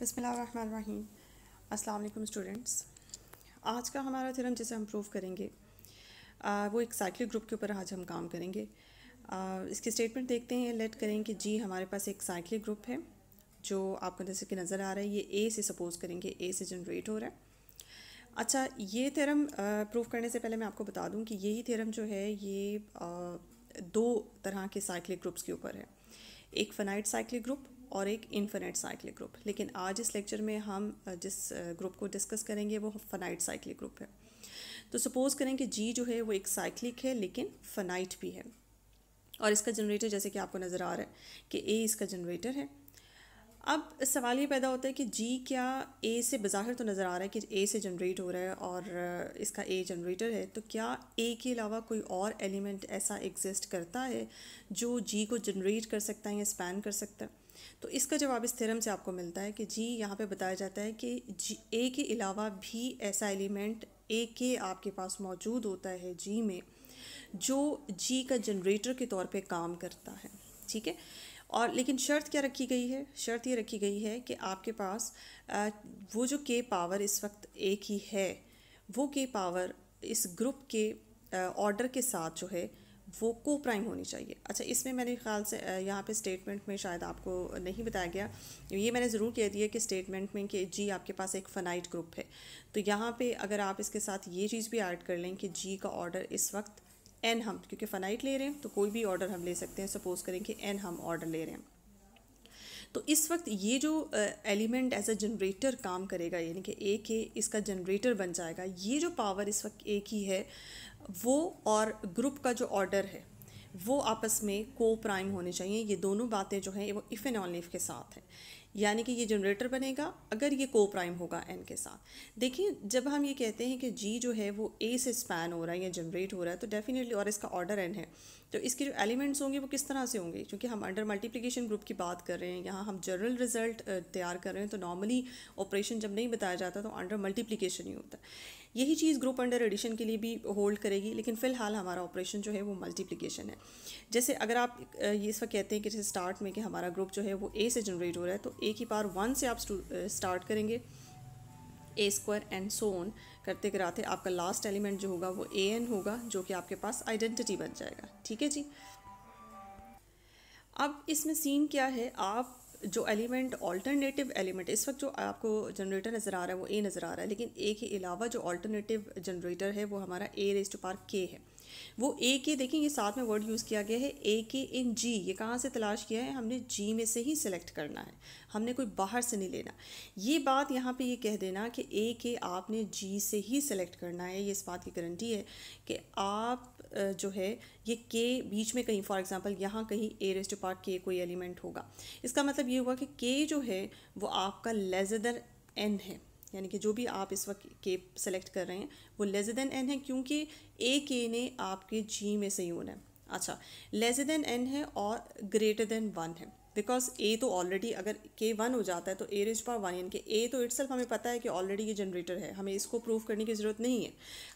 बिस्मिल्लाहिर्रहमानिर्रहीम। अस्सलाम वालेकुम स्टूडेंट्स। आज का हमारा थ्योरम जिसे हम प्रूव करेंगे वो एक साइक्लिक ग्रुप के ऊपर आज हम काम करेंगे। इसकी स्टेटमेंट देखते हैं। लेट करें कि जी हमारे पास एक साइक्लिक ग्रुप है जो आपको जैसे कि नज़र आ रहा है। ये ए से सपोज़ करेंगे ए से जनरेट हो रहा है। अच्छा, ये थ्योरम प्रूव करने से पहले मैं आपको बता दूं कि यही थ्योरम जो है ये दो तरह के साइक्लिक ग्रुप्स के ऊपर है, एक फ़ाइनाइट साइक्लिक ग्रुप और एक इनफिनिट साइक्लिक ग्रुप। लेकिन आज इस लेक्चर में हम जिस ग्रुप को डिस्कस करेंगे वो फ़ाइनाइट साइक्लिक ग्रुप है। तो सपोज़ करें कि जी जो है वो एक साइक्लिक है लेकिन फ़ाइनाइट भी है, और इसका जनरेटर जैसे कि आपको नज़र आ रहा है कि ए इसका जनरेटर है। अब सवाल ये पैदा होता है कि जी क्या ए से बज़ाहिर तो नज़र आ रहा है कि ए से जनरेट हो रहा है और इसका ए जनरेटर है, तो क्या ए के अलावा कोई और एलिमेंट ऐसा एग्जिस्ट करता है जो जी को जनरेट कर सकता है या स्पैन कर सकता है? तो इसका जवाब इस थ्योरम से आपको मिलता है कि जी यहाँ पे बताया जाता है कि जी ए के अलावा भी ऐसा एलिमेंट ए के आपके पास मौजूद होता है जी में, जो जी का जनरेटर के तौर पे काम करता है। ठीक है, और लेकिन शर्त क्या रखी गई है? शर्त ये रखी गई है कि आपके पास वो जो के पावर इस वक्त एक ही है, वो के पावर इस ग्रुप के ऑर्डर के साथ जो है वो को प्राइम होनी चाहिए। अच्छा, इसमें मेरे ख्याल से यहाँ पे स्टेटमेंट में शायद आपको नहीं बताया गया, ये मैंने ज़रूर कह दिया कि स्टेटमेंट में कि जी आपके पास एक फ़ाइनाइट ग्रुप है, तो यहाँ पे अगर आप इसके साथ ये चीज़ भी ऐड कर लें कि जी का ऑर्डर इस वक्त एन, हम क्योंकि फ़ाइनाइट ले रहे हैं तो कोई भी ऑर्डर हम ले सकते हैं। सपोज़ करें कि एन हम ऑर्डर ले रहे हैं, तो इस वक्त ये जो एलिमेंट एज अ जनरेटर काम करेगा, यानी कि ए के इसका जनरेटर बन जाएगा। ये जो पावर इस वक्त एक ही है, वो और ग्रुप का जो ऑर्डर है वो आपस में को प्राइम होने चाहिए। ये दोनों बातें जो हैं वो इफ़ एंड ऑनली इफ के साथ हैं, यानी कि ये जनरेटर बनेगा अगर ये को प्राइम होगा एन के साथ। देखिए, जब हम ये कहते हैं कि जी जो है वो ए से स्पैन हो रहा है या जनरेट हो रहा है, तो डेफिनेटली, और इसका ऑर्डर एन है, तो इसके जो एलिमेंट्स होंगे वो किस तरह से होंगे? क्योंकि हम अंडर मल्टीप्लिकेशन ग्रुप की बात कर रहे हैं, यहाँ हम जनरल रिजल्ट तैयार कर रहे हैं, तो नॉर्मली ऑपरेशन जब नहीं बताया जाता तो अंडर मल्टीप्लिकेशन ही होता है। यही चीज़ ग्रुप अंडर एडिशन के लिए भी होल्ड करेगी, लेकिन फ़िलहाल हमारा ऑपरेशन जो है वो मल्टीप्लिकेशन है। जैसे अगर आप ये इस वक्त कहते हैं कि जैसे स्टार्ट में कि हमारा ग्रुप जो है वो ए से जनरेट हो रहा है, तो ए की पावर 1 से आप स्टार्ट करेंगे, ए स्क्वायर एंड सो ऑन करते कराते आपका लास्ट एलिमेंट जो होगा वो ए एन होगा, जो कि आपके पास आइडेंटिटी बन जाएगा। ठीक है जी। अब इसमें सीन क्या है, आप जो एलिमेंट ऑल्टरनेटिव एलिमेंट इस वक्त जो आपको जनरेटर नज़र आ रहा है वो ए नज़र आ रहा है, लेकिन ए के अलावा जो ऑल्टरनेटिव जनरेटर है वो हमारा ए रेज़ टू पावर के है। वो ए के, देखें ये साथ में वर्ड यूज़ किया गया है ए के इन जी। ये कहाँ से तलाश किया है? हमने जी में से ही सिलेक्ट करना है, हमने कोई बाहर से नहीं लेना। ये बात यहाँ पे ये कह देना कि ए के आपने जी से ही सिलेक्ट करना है, ये इस बात की गारंटी है कि आप जो है ये के बीच में कहीं, फॉर एग्जांपल यहाँ कहीं ए रेज़ टू पावर के कोई एलिमेंट होगा, इसका मतलब ये हुआ कि के जो है वो आपका लेसर देन एन है, यानी कि जो भी आप इस वक्त के सेलेक्ट कर रहे हैं वो लेसर देन एन है, क्योंकि ए के ने आपके जी में से ही होना है। अच्छा, लेसर देन एन है और ग्रेटर देन 1 है, बिकॉज ए तो ऑलरेडी अगर के 1 हो जाता है तो ए रेज़ पावर 1, यानी कि ए तो इटसेल्फ हमें पता है कि ऑलरेडी ये जनरेटर है, हमें इसको प्रूव करने की ज़रूरत नहीं है।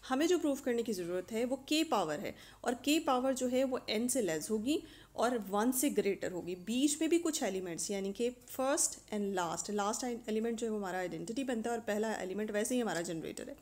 हमें जो प्रूव करने की ज़रूरत है वो के पावर है, और के पावर जो है वो एन से लेस होगी और 1 से ग्रेटर होगी। बीच में भी कुछ एलिमेंट्स, यानी कि फर्स्ट एंड लास्ट एलिमेंट जो है वो हमारा आइडेंटिटी बनता है, और पहला एलिमेंट वैसे ही हमारा जनरेटर है।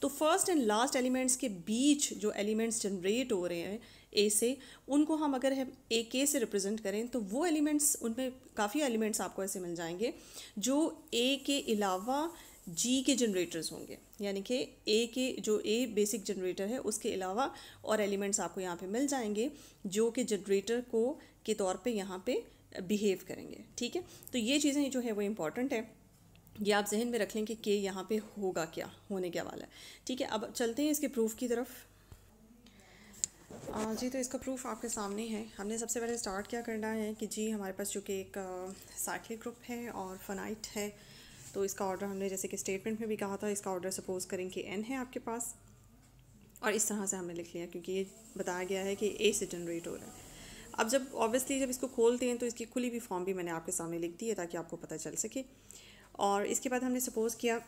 तो फर्स्ट एंड लास्ट एलिमेंट्स के बीच जो एलिमेंट्स जनरेट हो रहे हैं ए से, उनको हम अगर हम ए के से रिप्रेजेंट करें तो वो एलिमेंट्स, उनमें काफ़ी एलिमेंट्स आपको ऐसे मिल जाएंगे जो ए के अलावा जी के जनरेटर्स होंगे, यानी कि ए के जो ए बेसिक जनरेटर है उसके अलावा और एलिमेंट्स आपको यहाँ पे मिल जाएंगे जो कि जनरेटर को के तौर पे यहाँ पे बिहेव करेंगे। ठीक है, तो ये चीज़ें जो है वो इम्पॉर्टेंट है, ये आप जहन में रख लें कि यहाँ पे होगा क्या, होने क्या वाला है। ठीक है, अब चलते हैं इसके प्रूफ की तरफ। जी, तो इसका प्रूफ आपके सामने है। हमने सबसे पहले स्टार्ट क्या करना है कि जी हमारे पास चूँकि एक साइक्लिक ग्रुप है और फ़ाइनाइट है, तो इसका ऑर्डर हमने जैसे कि स्टेटमेंट में भी कहा था, इसका ऑर्डर सपोज़ करें कि एन है आपके पास, और इस तरह से हमने लिख लिया क्योंकि ये बताया गया है कि ए से जनरेट हो रहा है। अब जब ऑब्वियसली जब इसको खोलते हैं तो इसकी खुली हुई फॉर्म भी मैंने आपके सामने लिख दी है ताकि आपको पता चल सके। और इसके बाद हमने सपोज़ किया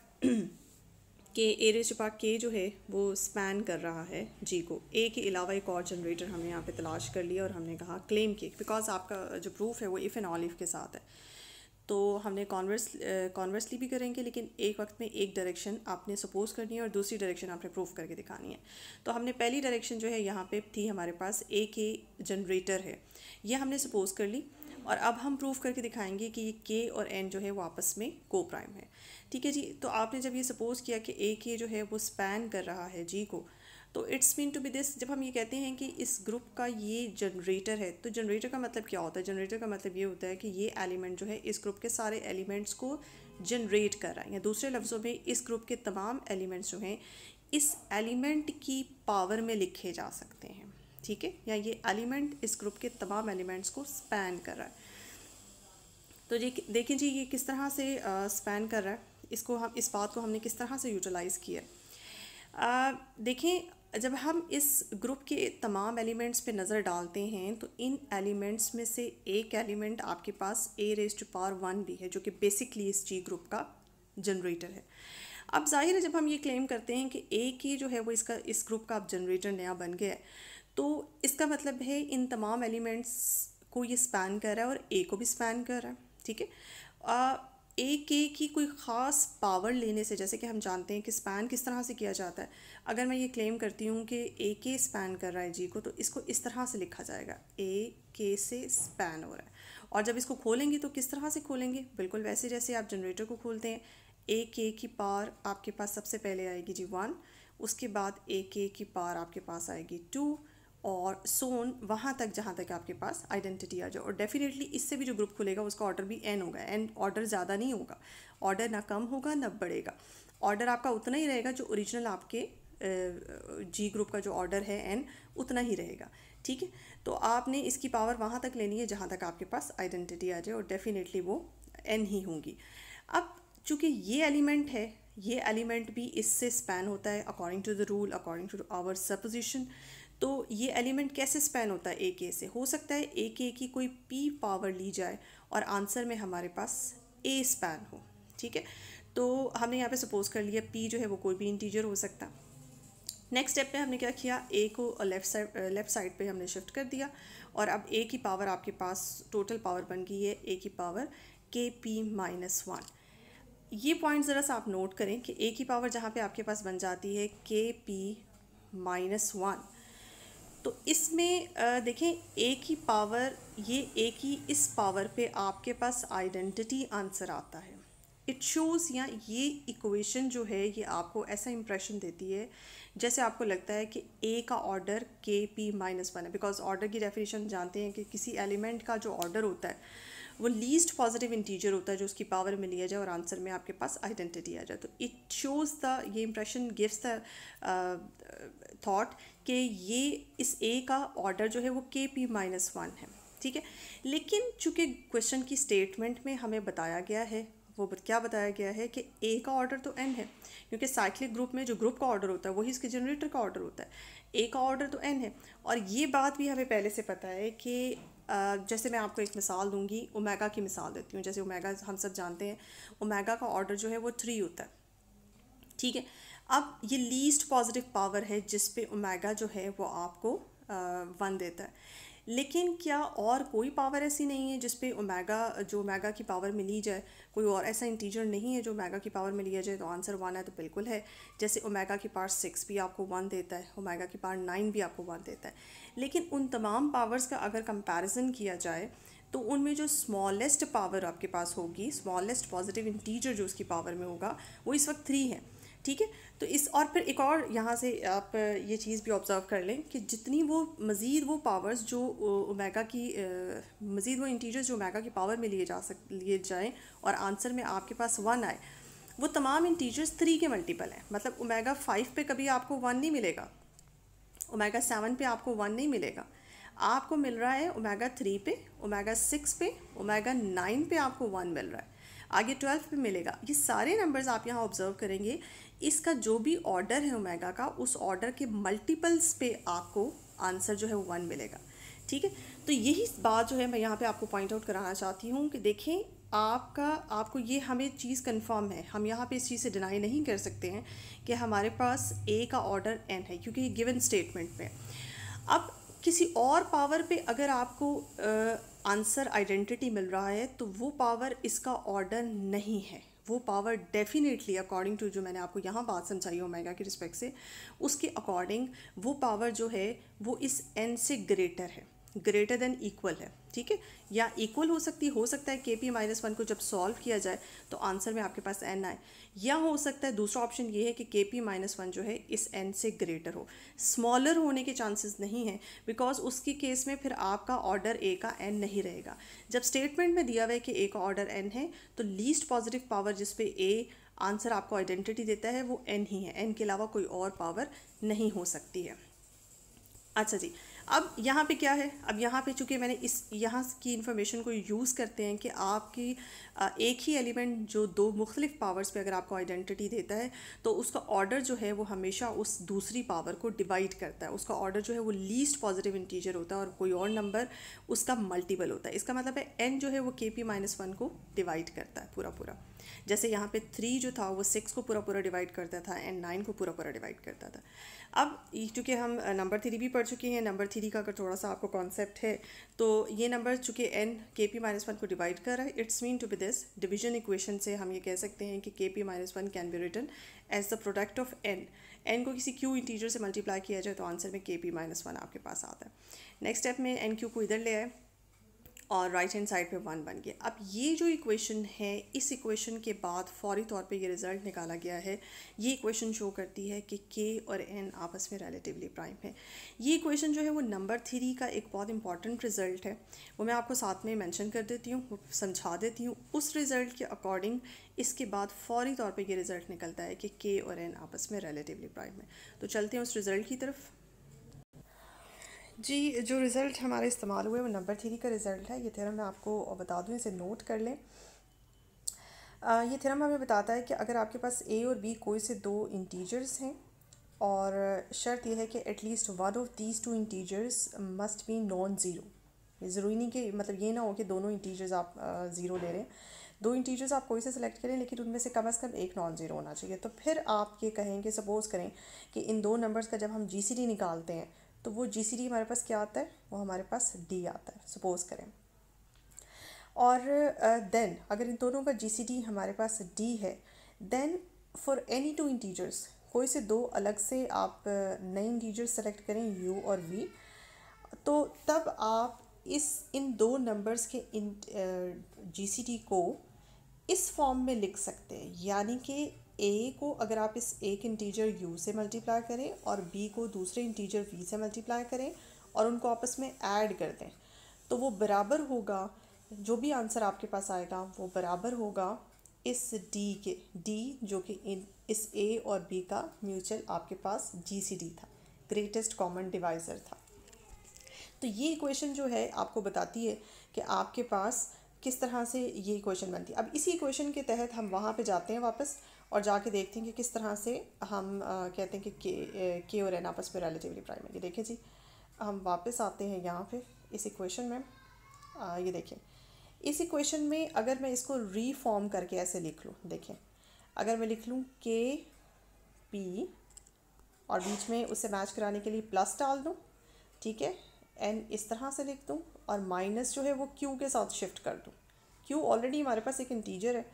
कि ए रेज़ टू पावर के जो है वो स्पैन कर रहा है जी को, ए के अलावा एक और जनरेटर हमने यहाँ पे तलाश कर लिया और हमने कहा क्लेम किया, बिकॉज आपका जो प्रूफ है वो इफ़ एंड ऑल इफ के साथ है। तो हमने कॉन्वर्सली भी करेंगे, लेकिन एक वक्त में एक डायरेक्शन आपने सपोज करनी है और दूसरी डायरेक्शन आपने प्रूफ करके दिखानी है। तो हमने पहली डायरेक्शन जो है यहाँ पे थी हमारे पास ए के जनरेटर है, ये हमने सपोज कर ली, और अब हम प्रूफ करके दिखाएंगे कि ये के और एन जो है वो आपस में को प्राइम है। ठीक है जी। तो आपने जब ये सपोज किया कि ए के जो है वो स्पैन कर रहा है जी को, तो it's mean to be this. जब हम ये कहते हैं कि इस ग्रुप का ये जनरेटर है, तो जनरेटर का मतलब क्या होता है? जनरेटर का मतलब ये होता है कि ये एलिमेंट जो है इस ग्रुप के सारे एलिमेंट्स को जनरेट कर रहा है, या दूसरे लफ्ज़ों में इस ग्रुप के तमाम एलिमेंट्स जो हैं इस एलिमेंट की पावर में लिखे जा सकते हैं। ठीक है, या ये एलिमेंट इस ग्रुप के तमाम एलिमेंट्स को स्पैन कर रहा है। तो जी देखें जी, ये किस तरह से स्पैन कर रहा है, इसको हम इस बात को हमने किस तरह से यूटिलाइज़ किया। देखें, जब हम इस ग्रुप के तमाम एलिमेंट्स पे नज़र डालते हैं तो इन एलिमेंट्स में से एक एलिमेंट आपके पास a⁻1 भी है, जो कि बेसिकली इस जी ग्रुप का जनरेटर है। अब जाहिर है जब हम ये क्लेम करते हैं कि ए की जो है वो इस ग्रुप का अब जनरेटर नया बन गया है, तो इसका मतलब है इन तमाम एलिमेंट्स को ये स्पैन कर रहा है और ए को भी स्पैन कर रहा है। ठीक है, ए के की कोई ख़ास पावर लेने से, जैसे कि हम जानते हैं कि स्पैन किस तरह से किया जाता है। अगर मैं ये क्लेम करती हूँ कि ए के स्पैन कर रहा है जी को, तो इसको इस तरह से लिखा जाएगा, ए के से स्पैन हो रहा है। और जब इसको खोलेंगे तो किस तरह से खोलेंगे? बिल्कुल वैसे जैसे आप जनरेटर को खोलते हैं। ए के की पावर आपके पास सबसे पहले आएगी जी 1, उसके बाद ए के की पावर आपके पास आएगी 2, और सोन वहाँ तक जहाँ तक आपके पास आइडेंटिटी आ जाए। और डेफिनेटली इससे भी जो ग्रुप खुलेगा उसका ऑर्डर भी एन होगा। एन ऑर्डर ज़्यादा नहीं होगा, ऑर्डर ना कम होगा ना बढ़ेगा, ऑर्डर आपका उतना ही रहेगा जो ओरिजिनल आपके जी ग्रुप का जो ऑर्डर है एन उतना ही रहेगा। ठीक है, तो आपने इसकी पावर वहाँ तक लेनी है जहाँ तक आपके पास आइडेंटिटी आ जाए, और डेफिनेटली वो एन ही होंगी। अब चूँकि ये एलिमेंट है, ये एलिमेंट भी इससे स्पैन होता है according to the rule, according to our supposition. तो ये एलिमेंट कैसे स्पैन होता है? ए के से। हो सकता है ए के की कोई पी पावर ली जाए और आंसर में हमारे पास ए स्पैन हो। ठीक है, तो हमने यहाँ पे सपोज कर लिया पी जो है वो कोई भी इंटीजर हो सकता। नेक्स्ट स्टेप पे हमने क्या किया, ए को लेफ़्ट साइड पे हमने शिफ्ट कर दिया, और अब ए की पावर आपके पास टोटल पावर बन गई है ए की पावर Kp-1। ये पॉइंट ज़रा सा आप नोट करें कि ए की पावर जहाँ पे आपके पास बन जाती है Kp-1, तो इसमें देखें ए की पावर, ये ए की इस पावर पे आपके पास आइडेंटिटी आंसर आता है। इट शोज़, या ये इक्वेशन जो है ये आपको ऐसा इंप्रेशन देती है जैसे आपको लगता है कि ए का ऑर्डर Kp-1 है, बिकॉज ऑर्डर की डेफिनेशन जानते हैं कि किसी एलिमेंट का जो ऑर्डर होता है वो लीस्ट पॉजिटिव इंटीजर होता है जो उसकी पावर में लिया जाए और आंसर में आपके पास आइडेंटिटी आ जाए। तो इट शोज़ द, ये इंप्रेशन गिव्स द थॉट कि ये इस ए का ऑर्डर जो है वो Kp-1 है। ठीक है, लेकिन चूँकि क्वेश्चन की स्टेटमेंट में हमें बताया गया है, वो क्या बताया गया है कि ए का ऑर्डर तो एन है, क्योंकि साइक्लिक ग्रुप में जो ग्रुप का ऑर्डर होता है वही इसके जनरेटर का ऑर्डर होता है। ए का ऑर्डर तो एन है, और ये बात भी हमें पहले से पता है कि जैसे मैं आपको एक मिसाल दूंगी, ओमेगा की मिसाल देती हूँ। जैसे ओमेगा हम सब जानते हैं, ओमेगा का ऑर्डर जो है वो 3 होता है। ठीक है, अब ये लीस्ट पॉजिटिव पावर है जिस पे ओमेगा जो है वो आपको 1 देता है। लेकिन क्या और कोई पावर ऐसी नहीं है जिस पे ओमेगा, जो ओमेगा की पावर में ली जाए, कोई और ऐसा इंटीजर नहीं है जो ओमेगा की पावर में लिया जाए तो आंसर 1 है? तो बिल्कुल है। जैसे ओमेगा की पावर 6 भी आपको 1 देता है, ओमेगा की पावर 9 भी आपको 1 देता है। लेकिन उन तमाम पावर्स का अगर कंपैरिजन किया जाए तो उनमें जो स्मॉलेस्ट पावर आपके पास होगी, स्मॉलेस्ट पॉजिटिव इंटीजर जो उसकी पावर में होगा, वो इस वक्त 3 है। ठीक है, तो इस, और फिर एक और यहाँ से आप ये चीज़ भी ऑब्ज़र्व कर लें कि जितनी वो मज़ीद वो पावर्स जो ओमेगा की, मज़ीद वो इंटीजर्स जो ओमेगा की पावर में लिए जाएँ और आंसर में आपके पास 1 आए, वो तमाम इंटीजर्स 3 के मल्टीपल हैं। मतलब ओमेगा 5 पे कभी आपको 1 नहीं मिलेगा, ओमेगा 7 पे आपको 1 नहीं मिलेगा, आपको मिल रहा है ओमेगा 3 पे, ओमेगा 6 पे, ओमेगा 9 पे आपको 1 मिल रहा है, आगे 12 पे मिलेगा। ये सारे नंबर्स आप यहाँ ऑब्जर्व करेंगे, इसका जो भी ऑर्डर है ओमेगा का, उस ऑर्डर के मल्टीपल्स पे आपको आंसर जो है वो 1 मिलेगा। ठीक है, तो यही बात जो है मैं यहाँ पे आपको पॉइंट आउट कराना चाहती हूँ कि देखें, आपको ये हमें चीज़ कंफर्म है, हम यहाँ पे इस चीज़ से डिनाई नहीं कर सकते हैं कि हमारे पास ए का ऑर्डर एन है, क्योंकि ये गिवन स्टेटमेंट में। अब किसी और पावर पे अगर आपको आंसर आइडेंटिटी मिल रहा है तो वो पावर इसका ऑर्डर नहीं है, वो पावर डेफिनेटली अकॉर्डिंग टू जो मैंने आपको यहाँ बात समझाई ओमेगा के रिस्पेक्ट से, उसके अकॉर्डिंग वो पावर जो है वो इस n से ग्रेटर है, ग्रेटर देन इक्वल है, ठीक है, या इक्वल हो सकता है KP-1 को जब सॉल्व किया जाए तो आंसर में आपके पास n आए, या हो सकता है दूसरा ऑप्शन ये है कि KP-1 जो है इस n से ग्रेटर हो। स्मॉलर होने के चांसेस नहीं है, बिकॉज उसकी केस में फिर आपका ऑर्डर a का n नहीं रहेगा। जब स्टेटमेंट में दिया हुआ है कि a का ऑर्डर n है तो लीस्ट पॉजिटिव पावर जिस पे a आंसर आपको आइडेंटिटी देता है वो n ही है, n के अलावा कोई और पावर नहीं हो सकती है। अच्छा जी, अब यहाँ पे क्या है, अब यहाँ पे चूँकि मैंने इस यहाँ की इन्फॉर्मेशन को यूज़ करते हैं कि आपकी एक ही एलिमेंट जो दो मुख्तलिफ पावर्स पे अगर आपको आइडेंटिटी देता है तो उसका ऑर्डर जो है वो हमेशा उस दूसरी पावर को डिवाइड करता है, उसका ऑर्डर जो है वो लीस्ट पॉजिटिव इंटीजर होता है और कोई और नंबर उसका मल्टीपल होता है। इसका मतलब है n जो है वो KP-1 को डिवाइड करता है पूरा पूरा। जैसे यहाँ पे 3 जो था वो 6 को पूरा पूरा डिवाइड करता था एंड 9 को पूरा पूरा डिवाइड करता था। अब चूँकि हम नंबर थ्री भी पढ़ चुके हैं, नंबर थ्री का अगर थोड़ा सा आपको कॉन्सेप्ट है तो ये नंबर चूँकि n KP-1 को डिवाइड कर रहा है, it's mean to be this division equation से हम ये कह सकते हैं कि KP-1 can be written as the product of n को किसी q इंटीजर से मल्टीप्लाई किया जाए तो आंसर में KP-1 आपके पास आता है। नेक्स्ट स्टेप में NQ को इधर ले आए और राइट हैंड साइड पे 1 बन गया। अब ये जो इक्वेशन है, इस इक्वेशन के बाद फौरी तौर पे ये रिज़ल्ट निकाला गया है। ये इक्वेशन शो करती है कि k और n आपस में रिलेटिवली प्राइम है। ये इक्वेशन जो है वो नंबर 3 का एक बहुत इंपॉर्टेंट रिज़ल्ट है, वो मैं आपको साथ में मेंशन कर देती हूँ, वो समझा देती हूँ। उस रिज़ल्ट के अकॉर्डिंग इसके बाद फौरी तौर पर ये रिज़ल्ट निकलता है कि k और n आपस में रिलेटिवली प्राइम है। तो चलते हैं उस रिज़ल्ट की तरफ। जी, जो रिज़ल्ट हमारे इस्तेमाल हुए वो नंबर 3 का रिज़ल्ट है। ये थ्योरम मैं आपको बता दूँ, इसे नोट कर लें। ये थ्योरम हमें बताता है कि अगर आपके पास a और b कोई से दो इंटीजर्स हैं और शर्त यह है कि at least one of these two integers must be non zero. ज़रूरी नहीं कि मतलब ये ना हो कि दोनों इंटीजर्स आप ज़ीरो ले रहे हैं। दो इंटीजर्स आप कोई से सिलेक्ट करें लेकिन उनमें से कम एक नॉन ज़ीरो होना चाहिए। तो फिर आप ये कहेंगे, सपोज़ करें कि इन दो नंबर्स का जब हम GCD निकालते हैं तो वो GCD हमारे पास क्या आता है, वो हमारे पास D आता है, सपोज़ करें। और देन अगर इन दोनों का GCD हमारे पास D है, then for any two integers कोई से दो अलग से आप नए इंटीजर्स सेलेक्ट करें U और V, तो तब आप इन दो नंबर्स के GCD को इस फॉर्म में लिख सकते हैं, यानी कि a को अगर आप इस एक इंटीजर u से मल्टीप्लाई करें और b को दूसरे इंटीजर v से मल्टीप्लाई करें और उनको आपस में ऐड कर दें तो वो बराबर होगा, जो भी आंसर आपके पास आएगा वो बराबर होगा इस d के, d जो कि इस a और b का म्यूचुअल आपके पास GCD था, ग्रेटेस्ट कॉमन डिवाइज़र था। तो ये इक्वेशन जो है आपको बताती है कि आपके पास किस तरह से ये इक्वेशन बनती है। अब इसी इक्वेशन के तहत हम वहाँ पे जाते हैं वापस और जाके देखते हैं कि किस तरह से हम कहते हैं कि के और एन आपस में रिलेटिवली प्राइम है। ये देखिए जी, हम वापस आते हैं यहाँ पे इस इक्वेशन में। ये देखिए, इस इक्वेशन में अगर मैं इसको रीफॉर्म करके ऐसे लिख लूँ, देखें अगर मैं लिख लूँ के पी और बीच में उसे मैच कराने के लिए प्लस डाल दूँ, ठीक है, एन इस तरह से लिख दूँ और माइनस जो है वो क्यू के साथ शिफ्ट कर दूँ। क्यू ऑलरेडी हमारे पास एक इंटीजर है,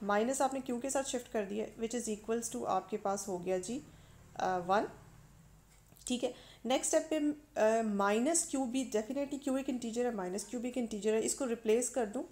माइनस आपने क्यू के साथ शिफ्ट कर दिया, विच इज़ इक्वल्स टू आपके पास हो गया जी 1, ठीक है। नेक्स्ट स्टेप पे माइनस क्यू भी, डेफिनेटली क्यू एक इंटीजर है, माइनस क्यू भी एक इंटीजर है, इसको रिप्लेस कर दूँ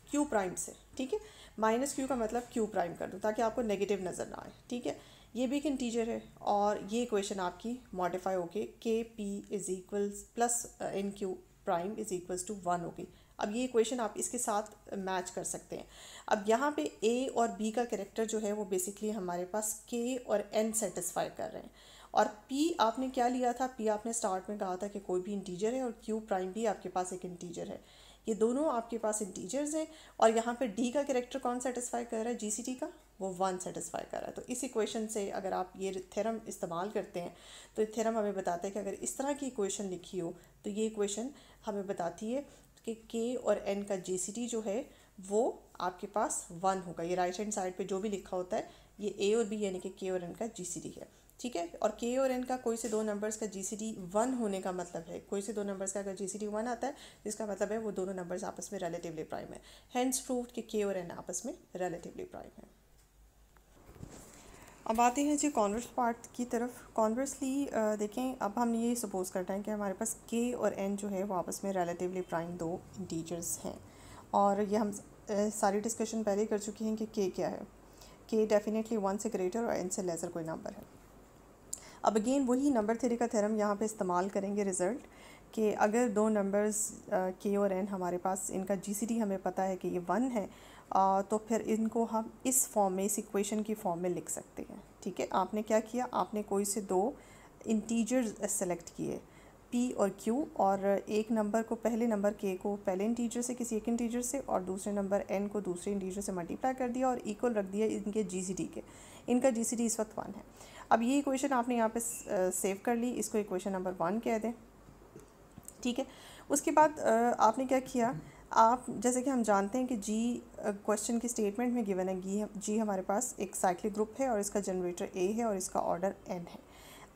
क्यू प्राइम से, ठीक है। माइनस क्यू का मतलब क्यू प्राइम कर दूँ ताकि आपको नेगेटिव नज़र ना आए, ठीक है। ये भी एक इंटीजर है और ये इक्वेशन आपकी मॉडिफाई होके K P is equals plus N Q prime is equals to 1 होगी। अब ये इक्वेशन आप इसके साथ मैच कर सकते हैं। अब यहाँ पे ए और बी का कैरेक्टर जो है वो बेसिकली हमारे पास के और एन सेटिस्फाई कर रहे हैं और पी आपने क्या लिया था, पी आपने स्टार्ट में कहा था कि कोई भी इंटीजर है और क्यू प्राइम भी आपके पास एक इंटीजर है, ये दोनों आपके पास इंटीजर्स हैं। और यहाँ पे डी का कैरेक्टर कौन सेटिस्फाई कर रहा है, GCD का, वो 1 सेटिस्फाई कर रहा है। तो इस इक्वेशन से अगर आप ये थ्योरम इस्तेमाल करते हैं तो ये थ्योरम हमें बताता है कि अगर इस तरह की इक्वेशन लिखी हो तो ये इक्वेशन हमें बताती है कि के और एन का GCD जो है वो आपके पास 1 होगा। ये राइट हैंड साइड पे जो भी लिखा होता है ये ए और बी यानी कि के और एन का GCD है, ठीक है। और के और एन का कोई से दो नंबर्स का जीसीडी 1 होने का मतलब है, कोई से दो नंबर्स का अगर जीसीडी 1 आता है जिसका मतलब है वो दोनों नंबर्स आपस में रिलेटिवली प्राइम है। हेंस प्रूव्ड कि के और एन आपस में रिलेटिवली प्राइम है। अब आते हैं जी कॉन्वर्स पार्ट की तरफ। कॉन्वर्सली देखें, अब हम ये सपोज करते हैं कि हमारे पास के और एन जो है वो आपस में रिलेटिवली प्राइम दो इंटीजर्स हैं, और ये हम सारी डिस्कशन पहले कर चुके हैं कि के क्या है। के डेफिनेटली 1 से ग्रेटर और एन से लेसर कोई नंबर है। अब अगेन वही नंबर थ्योरी का थ्योरम यहाँ पे इस्तेमाल करेंगे रिज़ल्ट कि अगर दो नंबर्स के और एन हमारे पास, इनका जीसीडी हमें पता है कि ये 1 है, तो फिर इनको हम इस फॉर्म में, इस इक्वेशन की फॉर्म में लिख सकते हैं। ठीक है, आपने क्या किया, आपने कोई से दो इंटीजर्स सेलेक्ट किए पी और क्यू, और एक नंबर को, पहले नंबर के को पहले इंटीजर से, किसी एक इंटीजर से, और दूसरे नंबर एन को दूसरे इंटीजर से मल्टीप्लाई कर दिया और इक्वल रख दिया इनके जीसीडी के। इनका जीसीडी इस वक्त 1 है। अब ये इक्वेशन आपने यहाँ पे सेव कर ली, इसको इक्वेशन नंबर 1 कह दें। ठीक है, उसके बाद आपने क्या किया, आप जैसे कि हम जानते हैं कि जी क्वेश्चन की स्टेटमेंट में गिवन है जी हमारे पास एक साइक्लिक ग्रुप है और इसका जनरेटर ए है और इसका ऑर्डर एन है।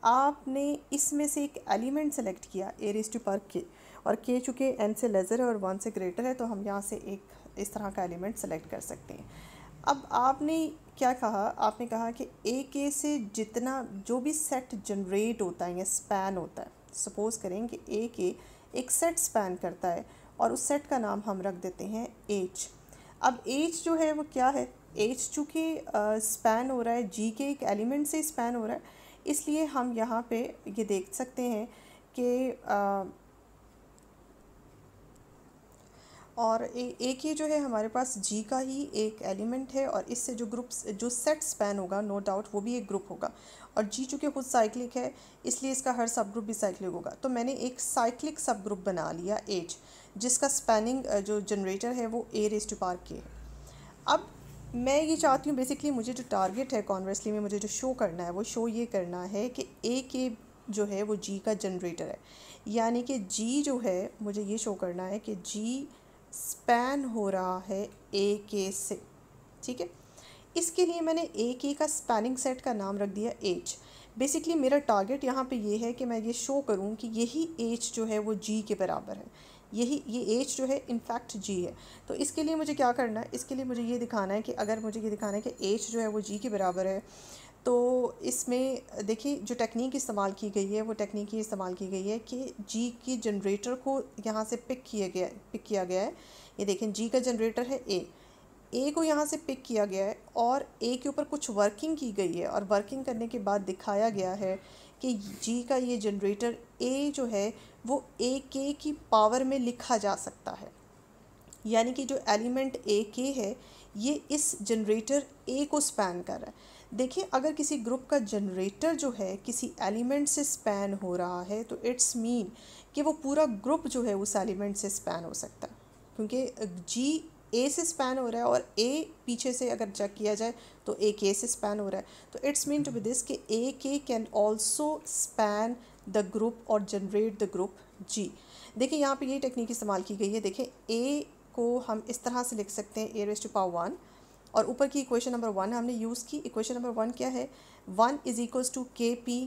आपने इसमें से एक एलिमेंट सेलेक्ट किया ए रेज़ टू पावर के, और के चूँकि एन से लेज़र है और 1 से ग्रेटर है तो हम यहाँ से एक इस तरह का एलिमेंट सेलेक्ट कर सकते हैं। अब आपने क्या कहा, आपने कहा कि ए के से जितना जो भी सेट जनरेट होता है या स्पैन होता है, सपोज करें कि ए के एक सेट स्पैन करता है और उस सेट का नाम हम रख देते हैं एच। अब एच जो है वो क्या है, एच चूँकि स्पैन हो रहा है जी के एक एलिमेंट से स्पैन हो रहा है, इसलिए हम यहाँ पे ये देख सकते हैं कि और एक ये जो है हमारे पास जी का ही एक एलिमेंट है, और इससे जो ग्रुप्स जो सेट स्पैन होगा नो डाउट वो भी एक ग्रुप होगा, और जी चूँकि खुद साइक्लिक है इसलिए इसका हर सब ग्रुप भी साइक्लिक होगा। तो मैंने एक साइक्लिक सब ग्रुप बना लिया एच, जिसका स्पैनिंग जो जनरेटर है वो ए रेज़ टू पावर के है। अब मैं ये चाहती हूँ, बेसिकली मुझे जो टारगेट है कॉन्वर्सली में मुझे जो शो करना है वो शो ये करना है कि ए के जो है वो जी का जनरेटर है, यानी कि जी जो है मुझे ये शो करना है कि जी स्पैन हो रहा है ए के से। ठीक है, इसके लिए मैंने ए के का स्पैनिंग सेट का नाम रख दिया एच। बेसिकली मेरा टारगेट यहाँ पे ये है कि मैं ये शो करूँ कि यही एच जो है वो जी के बराबर है, ये एच जो है इनफैक्ट जी है। तो इसके लिए मुझे क्या करना है, इसके लिए मुझे ये दिखाना है कि अगर मुझे ये दिखाना है कि एच जो है वो जी के बराबर है, तो इसमें देखिए जो टेक्निक इस्तेमाल की गई है वो टेक्निक ये इस्तेमाल की गई है कि जी की जनरेटर को यहाँ से पिक किया गया है। ये देखें जी का जनरेटर है ए को यहाँ से पिक किया गया है और ए के ऊपर कुछ वर्किंग की गई है, और वर्किंग करने के बाद दिखाया गया है कि जी का ये जनरेटर ए जो है वो ए के की पावर में लिखा जा सकता है, यानी कि जो एलिमेंट ए के है ये इस जनरेटर ए को स्पैन कर रहा है। देखिए, अगर किसी ग्रुप का जनरेटर जो है किसी एलिमेंट से स्पैन हो रहा है तो इट्स मीन कि वो पूरा ग्रुप जो है उस एलिमेंट से स्पैन हो सकता है, क्योंकि जी ए से स्पैन हो रहा है और ए पीछे से अगर चेक किया जाए तो ए के से स्पैन हो रहा है। तो it's mean to be this कि A K can also span the group और जनरेट द ग्रुप जी। देखिए यहाँ पे ये टेक्निक इस्तेमाल की गई है। देखिए ए को हम इस तरह से लिख सकते हैं ए रेज़ टू पावर 1, और ऊपर की इक्वेशन नंबर 1 हमने यूज़ की। इक्वेशन नंबर 1 क्या है, 1 is equals to K P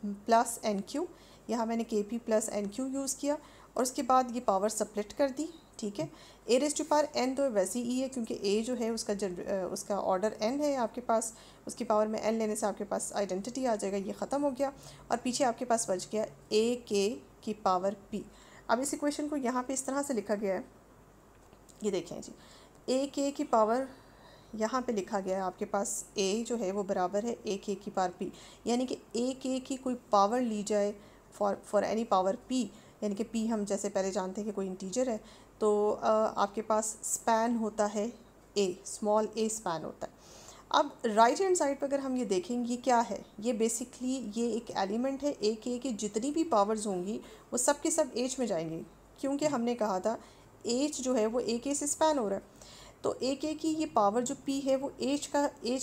plus N Q. यहाँ मैंने K P plus N Q use किया और उसके बाद ये पावर स्प्लिट कर दी। ठीक है, ए रेज़ टू पावर एन तो वैसे ही है क्योंकि ए जो है उसका ऑर्डर एन है आपके पास, उसकी पावर में एन लेने से आपके पास आइडेंटिटी आ जाएगा, ये ख़त्म हो गया और पीछे आपके पास बच गया ए के की पावर पी। अब इस इक्वेशन को यहाँ पे इस तरह से लिखा गया है, ये देखें जी, ए के की पावर यहाँ पे लिखा गया है आपके पास ए जो है वो बराबर है ए के की पावर पी, यानी कि ए के की कोई पावर ली जाए फॉर एनी पावर पी, यानी कि पी हम जैसे पहले जानते हैं कि कोई इंटीजर है, तो आपके पास स्पैन होता है ए, स्मॉल ए स्पैन होता है। अब राइट हैंड साइड पर अगर हम ये देखेंगे ये क्या है, ये बेसिकली ये एक एलिमेंट है ए के की जितनी भी पावर्स होंगी वो सब के सब एच में जाएंगी, क्योंकि हमने कहा था एच जो है वो ए के से स्पैन हो रहा है। तो ए के की ये पावर जो पी है वो एच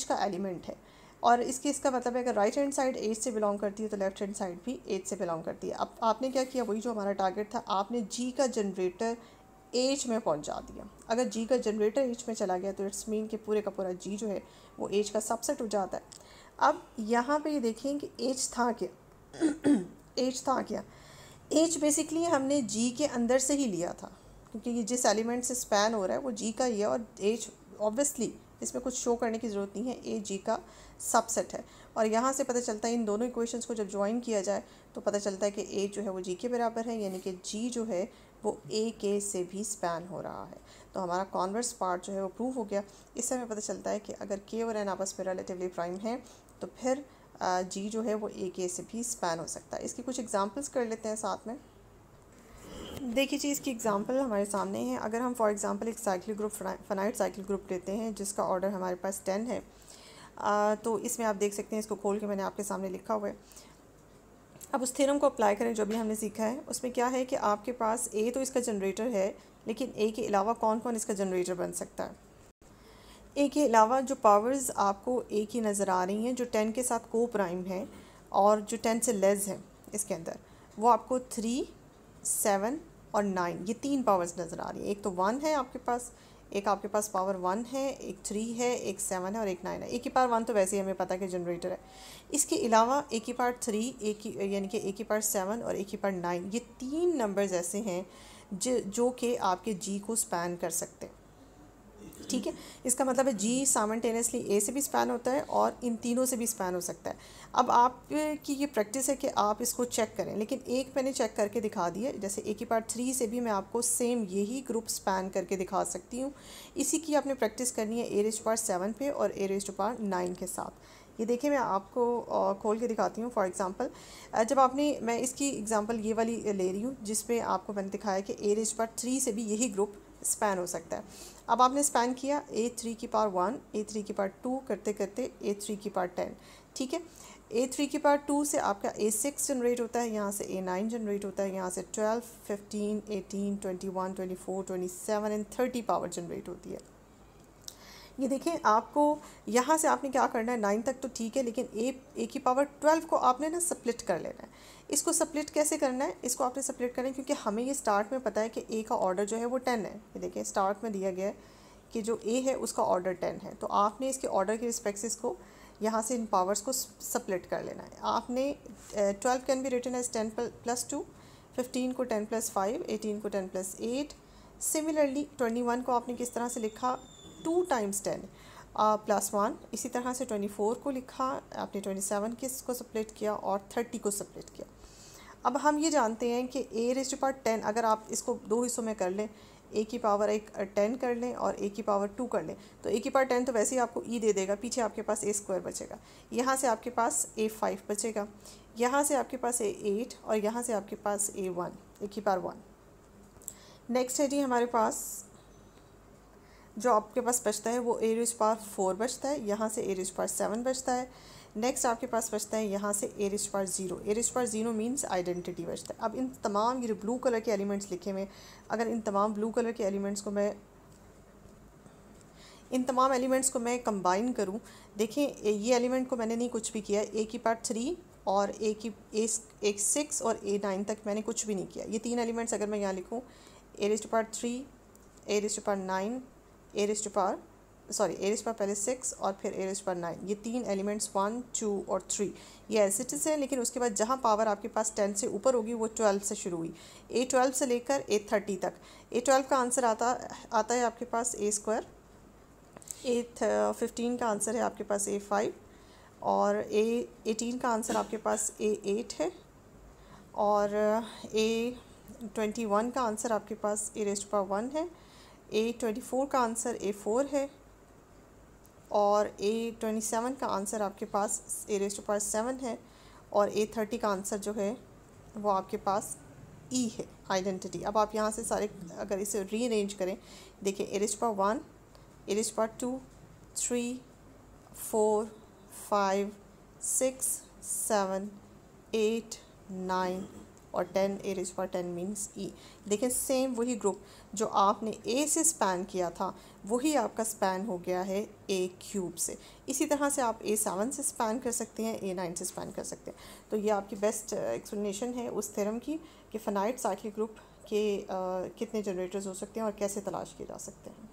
का एलिमेंट है, और इसका मतलब है अगर राइट हैंड साइड एच से बिलोंग करती है तो लेफ्ट हैंड साइड भी एच से बिलोंग करती है। अब आपने क्या किया, वही जो हमारा टारगेट था, आपने जी का जनरेटर एच में पहुंचा दिया। अगर जी का जनरेटर एच में चला गया तो इट्स मीन कि पूरे का पूरा जी जो है वो एच का सबसेट हो जाता है। अब यहाँ पे ये देखें कि एच था क्या एच था क्या। एच बेसिकली हमने जी के अंदर से ही लिया था, क्योंकि ये जिस एलिमेंट से स्पैन हो रहा है वो जी का ही है, और एच ऑब्वियसली इसमें कुछ शो करने की ज़रूरत नहीं है, ए जी का सबसेट है। और यहाँ से पता चलता है इन दोनों इक्वेशंस को जब ज्वाइन किया जाए तो पता चलता है कि ए जो है वो जी के बराबर है, यानी कि जी जो है वो ए के से भी स्पैन हो रहा है। तो हमारा कॉन्वर्स पार्ट जो है वो प्रूव हो गया। इससे हमें पता चलता है कि अगर के और एन आपस में रिलेटिवली प्राइम है तो फिर जी जो है वो ए के से भी स्पैन हो सकता है। इसकी कुछ एग्जांपल्स कर लेते हैं साथ में। देखिए जी, इसकी एग्जांपल हमारे सामने है। अगर हम फॉर एग्जांपल एक cyclic group finite cyclic group लेते हैं जिसका ऑर्डर हमारे पास 10 है, तो इसमें आप देख सकते हैं, इसको खोल के मैंने आपके सामने लिखा हुआ है। अब उस थ्योरम को अप्लाई करें जो भी हमने सीखा है। उसमें क्या है कि आपके पास ए तो इसका जनरेटर है, लेकिन ए के अलावा कौन कौन इसका जनरेटर बन सकता है। ए के अलावा जो पावर्स आपको ए की नज़र आ रही हैं जो 10 के साथ को प्राइम है और जो 10 से लेस है इसके अंदर, वो आपको 3, 7 और 9 ये 3 पावर्स नज़र आ रही है। एक तो 1 है आपके पास, एक आपके पास पावर 1 है, एक 3 है, एक 7 है और एक 9 है। ए की पावर 1 तो वैसे ही हमें पता है कि जनरेटर है। इसके अलावा ए की पावर 3, यानी कि ए की पावर 7 और ए की पावर 9, ये 3 नंबर्स ऐसे हैं जो कि आपके जी को स्पैन कर सकते हैं। ठीक है, इसका मतलब है जी साइमल्टेनियसली ए से भी स्पैन होता है और इन तीनों से भी स्पैन हो सकता है। अब आपकी ये प्रैक्टिस है कि आप इसको चेक करें, लेकिन एक मैंने चेक करके दिखा दिया। जैसे ए की पावर 3 से भी मैं आपको सेम यही ग्रुप स्पैन करके दिखा सकती हूँ। इसी की आपने प्रैक्टिस करनी है ए रेज़ टू पावर 7 पे और ए रेज़ टू पावर 9 के साथ। ये देखिए मैं आपको खोल के दिखाती हूँ। फॉर एग्जांपल जब आपने, मैं इसकी एग्जांपल ये वाली ले रही हूँ जिसमें आपको मैंने दिखाया कि ए रेज़ टू पावर 3 से भी यही ग्रुप स्पैन हो सकता है। अब आपने स्पैन किया A3 की पावर 1, A3 की पावर 2 करते करते A3 की पावर 10। ठीक है, A3 की पावर 2 से आपका A6 जनरेट होता है, यहाँ से A9 जनरेट होता है, यहाँ से 12, 15, 18, 21, 24, 27 एंड 30 पावर जनरेट होती है। ये देखें, आपको यहाँ से आपने क्या करना है, 9 तक तो ठीक है, लेकिन ए की पावर 12 को आपने ना स्प्लिट कर लेना है। इसको स्प्लिट कैसे करना है, इसको आपने स्प्लिट करना है क्योंकि हमें ये स्टार्ट में पता है कि ए का ऑर्डर जो है वो 10 है। ये देखें स्टार्ट में दिया गया है कि जो ए है उसका ऑर्डर 10 है, तो आपने इसके ऑर्डर के रिस्पेक्ट से इसको यहाँ से इन पावर्स को स्प्लिट कर लेना है। आपने 12 कैन बी रिटन एज 10 + 2, 15 को 10 + 5, 18 को 10 + 8। सिमिलरली 21 को आपने किस तरह से लिखा, 2 × 10 + 1। इसी तरह से 24 को लिखा आपने, 27 को स्प्लिट किया और 30 को स्प्लिट किया। अब हम ये जानते हैं कि ए रेज़ टू पावर 10 अगर आप इसको दो हिस्सों में कर लें, ए की पावर 10 कर लें और ए की पावर 2 कर लें, तो ए की पावर 10 तो वैसे ही आपको ई दे देगा, पीछे आपके पास A² बचेगा, यहाँ से आपके पास A5 बचेगा, यहाँ से आपके पास A8 और यहाँ से आपके पास A1, ए की पावर 1। नेक्स्ट है जी हमारे पास जो आपके पास बचता है वो ए रेज़ टू पावर 4 बचता है, यहाँ से ए रेज़ टू पावर 7 बचता है। नेक्स्ट आपके पास बचता है यहाँ से A raise to power 0, A raise to power 0 means identity बचता है। अब इन तमाम ये ब्लू कलर के एलिमेंट्स लिखे हुए, अगर इन तमाम ब्लू कलर के एलिमेंट्स को मैं कंबाइन करूँ, देखें ये एलिमेंट को मैंने नहीं कुछ भी किया, ए की पावर 3 और एक 6 और A9 तक मैंने कुछ भी नहीं किया। ये 3 एलिमेंट्स अगर मैं यहाँ लिखूँ, A raise to power 3, A raise to power 9, A raise to power पहले 6 और फिर ए रेज़ टू पावर 9, ये 3 एलिमेंट्स 1, 2 और 3 ये एज इट इज़ है। लेकिन उसके बाद जहाँ पावर आपके पास 10 से ऊपर होगी वो 12 से शुरू हुई, A12 से लेकर A30 तक। A12 का आंसर आता है आपके पास A², A15 का आंसर है आपके पास A5 और A18 का आंसर आपके पास A8 है और A21 का आंसर आपके पास ए रेज़ टू पावर 1 है, A24 का आंसर A4 है और A27 का आंसर आपके पास ए रेज़ टू पावर 7 है और A30 का आंसर जो है वो आपके पास E है, आइडेंटिटी। अब आप यहाँ से सारे अगर इसे रीअरेंज करें, देखिए A raise to power 1, A raise to power 2, 3, 4, 5, 6, 7, 8, 9 और 10, A raise to power 10 means E। देखें सेम वही ग्रुप जो आपने A से स्पैन किया था वही आपका स्पैन हो गया है A³ से। इसी तरह से आप A7 से स्पैन कर सकते हैं, A9 से स्पैन कर सकते हैं। तो ये आपकी बेस्ट एक्सप्लेनेशन है उस थ्योरम की कि फाइनाइट साइक्लिक ग्रुप के कितने जनरेटर्स हो सकते हैं और कैसे तलाश किए जा सकते हैं।